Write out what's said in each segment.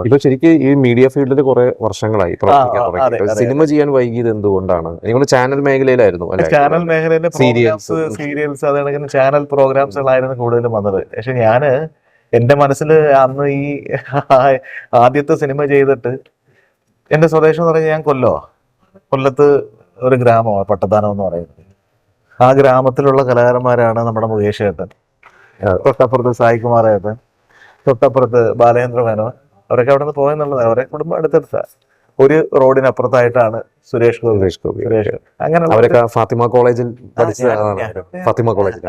ഇപ്പൊ ശരിക്കും ഈ മീഡിയ ഫീൽഡിൽ കുറെ വർഷങ്ങളായി പ്രവർത്തിക്കാൻ തുടങ്ങി. സിനിമ ചെയ്യാൻ വൈകിയത് എന്തുകൊണ്ടാണ്? എനിക്ക് ചാനൽ മേഖലയിലായിരുന്നു. ചാനൽ മേഖലയിലെ സീരിയൽസ് അതേപോലെ ചാനൽ പ്രോഗ്രാംസുകളായിരുന്നു കൂടുതലും വന്നത്. പക്ഷെ ഞാന് എന്റെ മനസ്സിൽ അന്ന് ഈ ആദ്യത്തെ സിനിമ ചെയ്തിട്ട് എന്റെ സ്വദേശം എന്ന് പറഞ്ഞാൽ ഞാൻ കൊല്ലത്ത് ഒരു ഗ്രാമമാണ് പട്ടത്താനം എന്ന് പറയുന്നത്. ആ ഗ്രാമത്തിലുള്ള കലാകാരന്മാരാണ് നമ്മുടെ മുകേഷ് ഏട്ടൻ, തൊട്ടപ്പുറത്ത് സായികുമാർ ഏട്ടൻ, തൊട്ടപ്പുറത്ത് ബാലേന്ദ്ര മേനോൻ. അവരൊക്കെ അവിടെ നിന്ന് പോയെന്നുള്ളത് അവരെ കുടുംബം അടുത്തടുത്ത ഒരു റോഡിനപ്പുറത്തായിട്ടാണ് സുരേഷ് ഗോപി. അങ്ങനെ അവരൊക്കെ ഫാത്തിമ കോളേജിൽ ഫാത്തിമ കോളേജിൽ.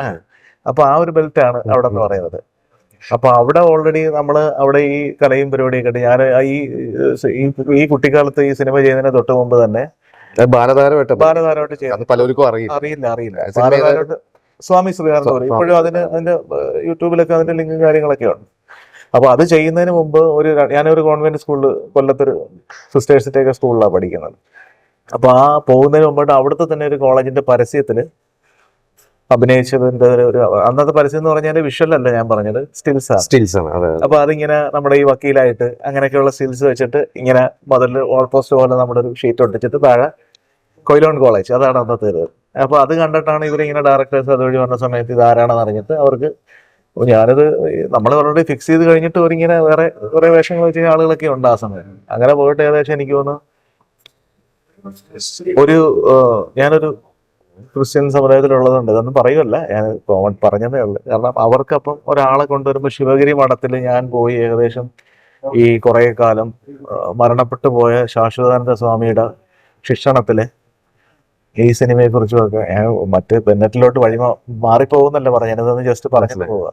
അപ്പൊ ആ ഒരു ബെൽറ്റ് ആണ് അവിടെ എന്ന് പറയുന്നത്. അപ്പൊ അവിടെ ഓൾറെഡി നമ്മള് അവിടെ ഈ കലയും പരിപാടിയൊക്കെ ഞാൻ ഈ കുട്ടിക്കാലത്ത് ഈ സിനിമ ചെയ്യുന്നതിന് തൊട്ട് മുമ്പ് തന്നെ ബാലതാരമായിട്ട് ചെയ്തു. പലർക്കും അറിയില്ല ബാലതാരമായിട്ട് സ്വാമി ശ്രീകാന്ത് പറയും. ഇപ്പോഴും അതിന്റെ യൂട്യൂബിലൊക്കെ അതിന്റെ ലിങ്കും കാര്യങ്ങളൊക്കെ ഉണ്ട്. അപ്പൊ അത് ചെയ്യുന്നതിന് മുമ്പ് ഞാനൊരു കോൺവെന്റ് സ്കൂളിൽ കൊല്ലത്തൊരു സിസ്റ്റേഴ്സിന്റെ ഒക്കെ സ്കൂളിലാണ് പഠിക്കുന്നത്. അപ്പൊ ആ പോകുന്നതിന് മുമ്പായിട്ട് അവിടുത്തെ തന്നെ ഒരു കോളേജിന്റെ പരസ്യത്തില് അഭിനയിച്ചതിന്റെ ഒരു അന്നത്തെ പരസ്യം എന്ന് പറഞ്ഞാൽ വിഷ്വൽ അല്ല ഞാൻ പറഞ്ഞത്, സ്റ്റിൽസ് ആണ്. അപ്പൊ അതിങ്ങനെ നമ്മുടെ ഈ വക്കീലായിട്ട് അങ്ങനെയൊക്കെയുള്ള സ്റ്റിൽസ് വെച്ചിട്ട് ഇങ്ങനെ മതില് ഓൾപോസ്റ്റ് പോലെ നമ്മുടെ ഒരു ഷീറ്റ് ഒട്ടിച്ചിട്ട് താഴെ കൊയിലോൺ കോളേജ് അതാണ് അന്നത്തെ ഇത്. അപ്പൊ അത് കണ്ടിട്ടാണ് ഇവരിങ്ങനെ ഡയറക്ടേഴ്സ് അതുവഴി വന്ന സമയത്ത് ഇതാരാണെന്ന് അറിഞ്ഞിട്ട് അവർക്ക് ഞാനത് നമ്മൾ ഓൾറെഡി ഫിക്സ് ചെയ്ത് കഴിഞ്ഞിട്ട് അവരിങ്ങനെ വേറെ കുറെ വേഷങ്ങൾ വെച്ച് ആളുകളൊക്കെ ഉണ്ട് ആ സമയം. അങ്ങനെ പോയിട്ട് ഏകദേശം എനിക്ക് തോന്നുന്നു ഞാനൊരു ക്രിസ്ത്യൻ സമുദായത്തിലുള്ളതുണ്ട്, ഇതൊന്നും പറയുമല്ല, ഞാൻ പറഞ്ഞതേ ഉള്ളു. കാരണം അവർക്കപ്പം ഒരാളെ കൊണ്ടുവരുമ്പോൾ ശിവഗിരി മഠത്തിൽ ഞാൻ പോയി ഏകദേശം ഈ കുറെ കാലം മരണപ്പെട്ടു പോയ ശാശ്വതാനന്ദ സ്വാമിയുടെ ശിക്ഷണത്തില് ഈ സിനിമയെ കുറിച്ചുമൊക്കെ മറ്റ് ബെന്നറ്റിലോട്ട് വഴി മാറിപ്പോകുന്നല്ല പറഞ്ഞത്, ജസ്റ്റ് പറഞ്ഞു പോവുക.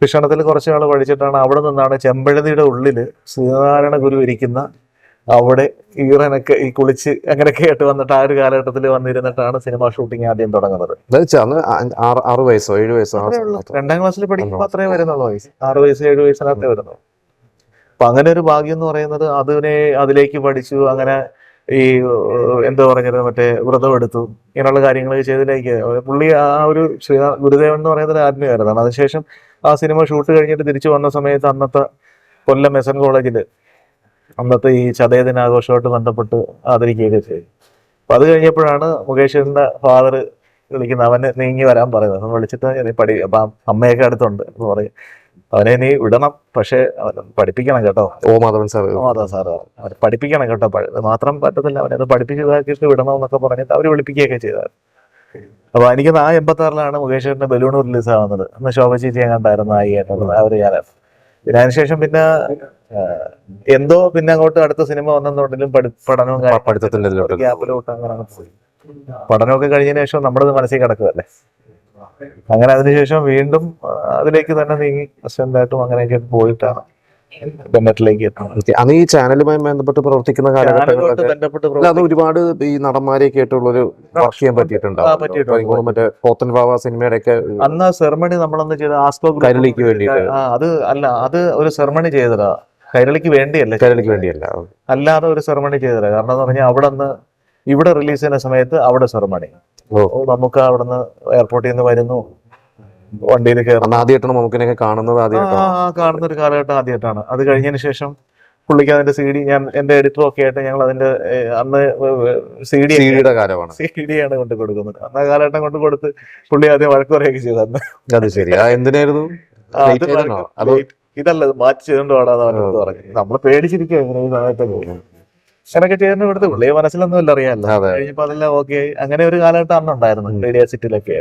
ശിക്ഷണത്തിൽ കുറച്ച് നാൾ പഠിച്ചിട്ടാണ് അവിടെ നിന്നാണ് ചെമ്പഴതിയുടെ ഉള്ളില് ശ്രീനാരായണ ഗുരു ഇരിക്കുന്ന അവിടെ ഈറനൊക്കെ ഈ കുളിച്ച് അങ്ങനെയൊക്കെ ആയിട്ട് വന്നിട്ട് ആ ഒരു കാലഘട്ടത്തിൽ വന്നിരുന്നിട്ടാണ് സിനിമ ഷൂട്ടിങ് ആദ്യം തുടങ്ങുന്നത്. 6 വയസ്സോ 7 വയസ്സോ 2ാം ക്ലാസ്സിൽ പഠിക്കുമ്പോൾ അത്രേ വരുന്നുള്ളൂ വയസ്സ്, 6 വയസ്സ് 7 വയസ്സിനകത്തേ വരുന്നുള്ളൂ. അപ്പൊ അങ്ങനെ ഒരു ഭാഗ്യം എന്ന് പറയുന്നത് അതിലേക്ക് പഠിച്ചു. അങ്ങനെ ഈ എന്താ പറഞ്ഞത് മറ്റേ വ്രതം എടുത്തു, ഇങ്ങനെയുള്ള കാര്യങ്ങൾ ചെയ്തതിലേക്ക് പുള്ളി ആ ഒരു ഗുരുദേവൻ എന്ന് പറയുന്നത് ആത്മീയമായിരുന്നു. അതിനുശേഷം ആ സിനിമ ഷൂട്ട് കഴിഞ്ഞിട്ട് തിരിച്ചു വന്ന സമയത്ത് അന്നത്തെ കൊല്ലം എസ് എൻ കോളേജില് അന്നത്തെ ഈ ചതയദിനാഘോഷമായിട്ട് ബന്ധപ്പെട്ട് ആദരിക്കുകയൊക്കെ ചെയ്തു. അപ്പൊ അത് കഴിഞ്ഞപ്പോഴാണ് മുകേഷിന്റെ ഫാദർ വിളിക്കുന്നത്, അവനെ നീങ്ങി വരാൻ പറയുന്നത്. അവൻ വിളിച്ചിട്ട് അപ്പൊ അമ്മയൊക്കെ അടുത്തുണ്ട്. അപ്പൊ പറയും അവനെ നീ വിടണം, പക്ഷെ പഠിപ്പിക്കണം കേട്ടോ. മാധവൻ സാറ് അവനെ പഠിപ്പിക്കണം കേട്ടോ, മാത്രം പറ്റത്തില്ല, അവനത് പഠിപ്പിച്ചതാക്കിയിട്ട് വിടണം എന്നൊക്കെ പറഞ്ഞിട്ട് അവര് വിളിപ്പിക്കുകയൊക്കെ ചെയ്തായിരുന്നു. അപ്പൊ എനിക്ക് 86-ലാണ് മുകേഷിന്റെ ബലൂൺ റിലീസ് ആവുന്നത്. അന്ന് ശോഭ ചേച്ചി കണ്ടായിരുന്നു അവര് പിന്നെ അതിനുശേഷം പിന്നെ എന്തോ പിന്നെ അങ്ങോട്ട് അടുത്ത സിനിമ വന്നെന്നുണ്ടെങ്കിലും പഠനവും ഗ്യാപ്പിലോട്ട് അങ്ങനെ പോയി. പഠനമൊക്കെ കഴിഞ്ഞതിന് ശേഷം നമ്മളത് മനസ്സിൽ കിടക്കുകയല്ലേ. അങ്ങനെ അതിനുശേഷം വീണ്ടും അതിലേക്ക് തന്നെ നീങ്ങി അസിസ്റ്റന്റായിട്ടും അങ്ങനെയൊക്കെ പോയിട്ടാണ് ബെന്നറ്റിലേക്ക് എത്തുന്നത്. അന്ന് ഈ ചാനലുമായി ബന്ധപ്പെട്ട് പ്രവർത്തിക്കുന്ന കാലഘട്ടത്തിൽ ഒരുപാട് ഈ നടന്മാരെയൊക്കെ ആയിട്ടുള്ളൊരു വർക്ക് ചെയ്യാൻ പറ്റിയിട്ടുണ്ടാവും. മറ്റേ പോത്തൻ വാവ സിനിമയുടെ ഒക്കെ അന്ന് സെറമണി നമ്മളന്ന് ചെയ്ത ആസ്കോ കൈരളിക്ക് വേണ്ടിയിട്ട് അത് ഒരു സെറമണി ചെയ്തതാ. കൈരളിക്ക് വേണ്ടിയല്ല അല്ലാതെ ഒരു സെറമണി ചെയ്തതാ. കാരണം എന്ന് പറഞ്ഞാൽ ഇവിടെ റിലീസ് ചെയ്യുന്ന സമയത്ത് അവിടെ സെറമണി, നമുക്ക് അവിടുന്ന് എയർപോർട്ടിൽ നിന്ന് വരുന്നു, വണ്ടിയിൽ കയറുന്ന ആദ്യമായിട്ടാണ് നമുക്കിനൊക്കെ കാണുന്നത്. കാണുന്ന ഒരു കാലഘട്ടം ആദ്യമായിട്ടാണ്. അത് കഴിഞ്ഞതിന് ശേഷം പുള്ളിക്ക് അതിന്റെ CD എന്റെ എഡിറ്ററും ഒക്കെ ആയിട്ട് ഞങ്ങൾ അതിന്റെ അന്ന് CD ആണ് കൊണ്ട് കൊടുക്കുന്നത്. അന്ന് ആ കാലഘട്ടം കൊണ്ട് കൊടുത്ത് പുള്ളി ആദ്യം വഴക്ക് പറയുകയൊക്കെ ചെയ്തു. അത് ശരി. എന്തിനായിരുന്നു? ഇതല്ല മാറ്റി ചെയ്തുകൊണ്ട് പാടാന്ന് അവനോട് പറഞ്ഞു. നമ്മള് പേടിച്ചിരിക്കുക ഈ സമയത്തൊക്കെ അങ്ങനൊക്കെ ചെയ്യുന്ന ഇവിടുത്തെ പുള്ളിയെ മനസ്സിലൊന്നും ഇല്ല, അറിയാമല്ലോ. കഴിഞ്ഞപ്പോ അതെല്ലാം ഓക്കെ. അങ്ങനെ ഒരു കാലഘട്ടം അന്നുണ്ടായിരുന്നു മീഡിയ സിറ്റിയിലൊക്കെ.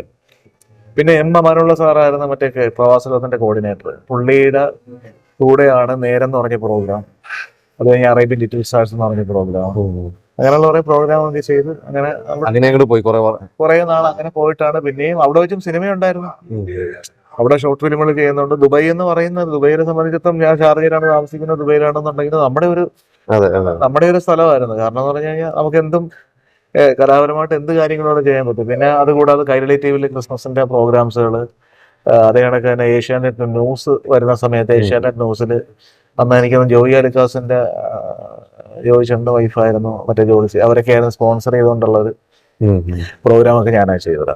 പിന്നെ എം അമാനുള്ള സാറായിരുന്നു മറ്റേ പ്രവാസലോകത്തിന്റെ കോർഡിനേറ്റർ. പുള്ളിയുടെ കൂടെയാണ് നേരം എന്ന് പറഞ്ഞ പ്രോഗ്രാം, അത് കഴിഞ്ഞ് അറേബ്യൻ ലിറ്റിൽ സ്റ്റാർസ് എന്ന് പറഞ്ഞ പ്രോഗ്രാം, അങ്ങനെയുള്ള കുറെ പ്രോഗ്രാം ഒക്കെ ചെയ്ത് അങ്ങനെ പോയി കുറെ നാൾ അങ്ങനെ പോയിട്ടാണ്. പിന്നെയും അവിടെ വെച്ചും സിനിമയുണ്ടായിരുന്നു. അവിടെ ഷോർട്ട് ഫിലിമുകൾ ചെയ്യുന്നുണ്ട്. ദുബായ് എന്ന് പറയുന്നത്, ദുബൈയെ സംബന്ധിച്ചിടത്തോളം ഞാൻ ഷാർജയിലാണ് താമസിക്കുന്നത്, ദുബൈയിലാണെന്നുണ്ടെങ്കിൽ നമ്മുടെ ഒരു സ്ഥലമായിരുന്നു. കാരണം എന്ന് പറഞ്ഞു കഴിഞ്ഞാൽ നമുക്ക് എന്തും കലാപരമായിട്ട് എന്ത് കാര്യങ്ങളോടെ ചെയ്യാൻ പറ്റും. പിന്നെ അതുകൂടാതെ കൈരളി TV ക്രിസ്മസിന്റെ പ്രോഗ്രാംസുകൾ, അതേ കണക്ക് തന്നെ ഏഷ്യാനെറ്റ് ന്യൂസ് വരുന്ന സമയത്ത് ഏഷ്യാനെറ്റ് ന്യൂസിൽ അന്ന് എനിക്കൊന്ന് ജോയി അലിക്കാസിന്റെ ജോയിച്ചേട്ടന്റെ വൈഫായിരുന്നു മറ്റേ ജോലി, അവരൊക്കെയായിരുന്നു സ്പോൺസർ ചെയ്തുകൊണ്ടുള്ളത് പ്രോഗ്രാം ഒക്കെ ഞാനാണ് ചെയ്തത്.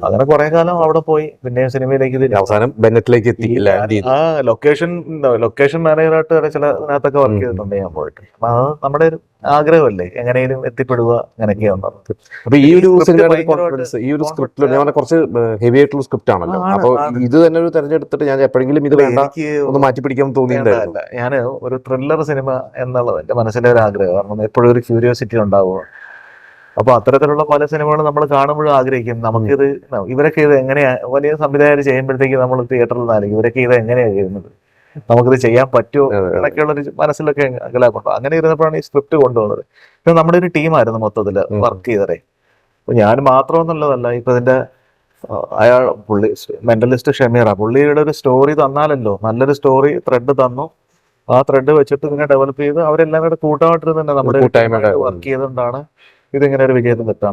അങ്ങനെ കുറെ കാലം അവിടെ പോയി, പിന്നെ സിനിമയിലേക്ക് തിരിച്ചു. അവസാനം ബെന്നറ്റിലേക്ക് എത്തി, ലാൻഡ് ചെയ്തു. ആ ലൊക്കേഷൻ മാനേജറായിട്ട് വരെ ചില ഇതിനകത്തൊക്കെ വർക്ക് ചെയ്തിട്ടുണ്ട് ഞാൻ പോയിട്ട്. അപ്പൊ അത് നമ്മുടെ ഒരു ആഗ്രഹമല്ലേ, എങ്ങനെയും എത്തിപ്പെടുക, അങ്ങനെയൊക്കെയാണ്. അപ്പൊ ഈ ഒരു script സിനിമയുടെ ഭയങ്കരമായിട്ട് കോൺഫിഡൻസ്, ഈ ഒരു സ്ക്രിപ്റ്റിൽ ഞാൻ പറഞ്ഞ കുറച്ച് ഹെവി ആയിട്ടുള്ള സ്ക്രിപ്റ്റ് ആണല്ലോ. അപ്പൊ ഇത് തന്നെ ഒരു തെരഞ്ഞെടുത്തിട്ട് ഞാൻ എപ്പോഴെങ്കിലും ഇത് വേണ്ട എനിക്ക് ഒന്ന് മാറ്റി പിടിക്കാൻ തോന്നിയിട്ടുണ്ടായിരുന്നു. ഞാൻ ഒരു ത്രില്ലർ സിനിമ എന്നുള്ളത് എന്റെ മനസ്സിലെ ഒരു ആഗ്രഹം. കാരണം എപ്പോഴും ഒരു ക്യൂരിയോസിറ്റി ഉണ്ടാവുക. അപ്പൊ അത്തരത്തിലുള്ള പല സിനിമകളും നമ്മൾ കാണുമ്പോഴും ആഗ്രഹിക്കും, നമുക്കിത് ഇവരൊക്കെ ഇത് എങ്ങനെയാ, വലിയ സംവിധായകർ ചെയ്യുമ്പോഴത്തേക്ക് നമ്മൾ തിയേറ്ററിൽ നിന്നായിരിക്കും ഇവരൊക്കെ ഇത് എങ്ങനെയാണ് ചെയ്യുന്നത്, നമുക്കിത് ചെയ്യാൻ പറ്റുമോ എന്നൊക്കെയുള്ളൊരു മനസ്സിലൊക്കെ അകലാപ്പുണ്ട്. അങ്ങനെ ഇരുന്നപ്പോഴാണ് ഈ സ്ക്രിപ്റ്റ് കൊണ്ടുവന്നത്. ഇപ്പൊ നമ്മുടെ ഒരു ടീമായിരുന്നു മൊത്തത്തിൽ വർക്ക് ചെയ്തതേ. അപ്പൊ ഞാൻ മാത്രമെന്നുള്ളതല്ല, ഇപ്പൊ ഇതിന്റെ പുള്ളി മെന്റലിസ്റ്റ് ഷമീറ, പുള്ളിയുടെ ഒരു സ്റ്റോറി തന്നാലല്ലോ, നല്ലൊരു സ്റ്റോറി ത്രെഡ് തന്നു. ആ ത്രെഡ് വെച്ചിട്ട് ഇങ്ങനെ ഡെവലപ്പ് ചെയ്ത് അവരെല്ലാം കൂടെ കൂട്ടമായിട്ടിരുന്ന് തന്നെ നമ്മുടെ കൂട്ടായ്മയുടെ വർക്ക് ചെയ്തുകൊണ്ടാണ് ഇതിങ്ങനെ ഒരു വിജയത്തിൽ എത്താൻ പറ്റും.